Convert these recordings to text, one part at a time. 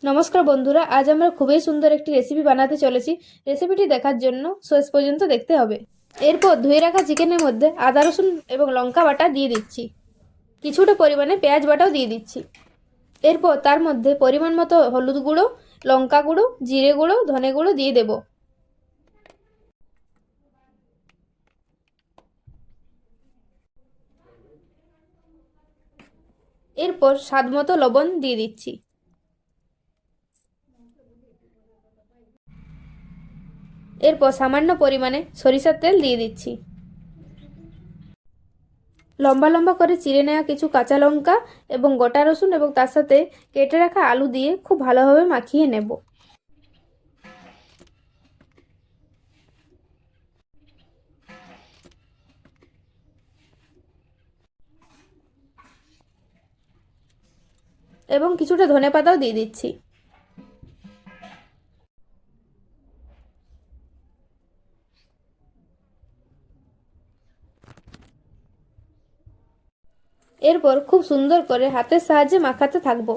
নমস্কার বন্ধুরা, আজ আমরা খুবই সুন্দর একটি রেসিপি বানাতে চলেছি। রেসিপিটি দেখার জন্য শেষ পর্যন্ত দেখতে হবে। এরপর ধুয়ে রাখা চিকেনের মধ্যে আদা রসুন এবং লঙ্কা বাটা দিয়ে দিচ্ছি। কিছুটা পরিমাণে পেঁয়াজ বাটাও দিয়ে দিচ্ছি। এরপর তার মধ্যে পরিমাণ মতো হলুদ গুঁড়ো, লঙ্কা গুঁড়ো, জিরে গুঁড়ো, ধনে গুঁড়ো দিয়ে দেব। এরপর স্বাদ মতো লবণ দিয়ে দিচ্ছি। এরপর সামান্য পরিমাণে সরিষার তেল দিয়ে দিচ্ছি। লম্বা লম্বা করে চিড়ে নেওয়া কিছু কাঁচা লঙ্কা এবং গোটা রসুন এবং তার সাথে কেটে রাখা আলু দিয়ে খুব ভালোভাবে মাখিয়ে নেব। এবং কিছুটা ধনেপাতাও দিয়ে দিচ্ছি। এরপর খুব সুন্দর করে হাতের সাহায্যে মাখাতে থাকবো।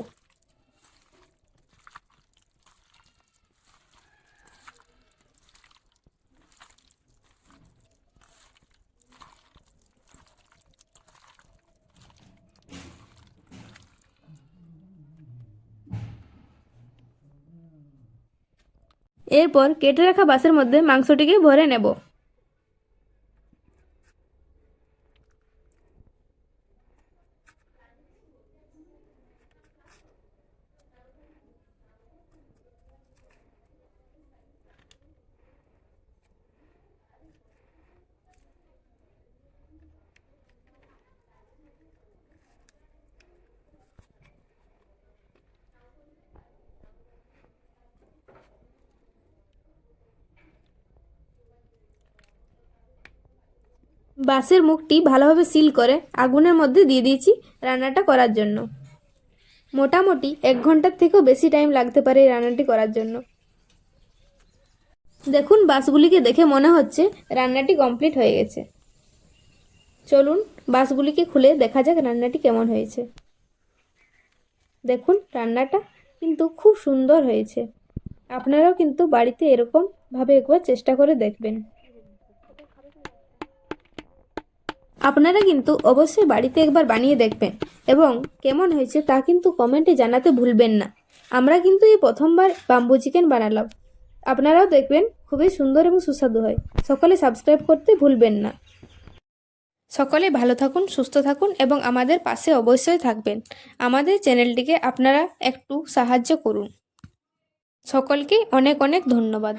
এরপর কেটে রাখা বাসের মধ্যে মাংসটিকে ভরে নেব। বাসের মুখটি ভালোভাবে সিল করে আগুনের মধ্যে দিয়ে দিয়েছি রান্নাটা করার জন্য। মোটামুটি 1 ঘন্টার থেকেও বেশি টাইম লাগতে পারে এই রান্নাটি করার জন্য। দেখুন, বাসগুলিকে দেখে মনে হচ্ছে রান্নাটি কমপ্লিট হয়ে গেছে। চলুন বাসগুলিকে খুলে দেখা যাক রান্নাটি কেমন হয়েছে। দেখুন, রান্নাটা কিন্তু খুব সুন্দর হয়েছে। আপনারাও কিন্তু বাড়িতে এরকমভাবে একবার চেষ্টা করে দেখবেন। আপনারা কিন্তু অবশ্যই বাড়িতে একবার বানিয়ে দেখবেন এবং কেমন হয়েছে তা কিন্তু কমেন্টে জানাতে ভুলবেন না। আমরা কিন্তু এই প্রথমবার বাম্বু চিকেন বানালাম। আপনারাও দেখবেন খুবই সুন্দর এবং সুস্বাদু হয়। সকলে সাবস্ক্রাইব করতে ভুলবেন না। সকলে ভালো থাকুন, সুস্থ থাকুন এবং আমাদের পাশে অবশ্যই থাকবেন। আমাদের চ্যানেলটিকে আপনারা একটু সাহায্য করুন। সকলকে অনেক অনেক ধন্যবাদ।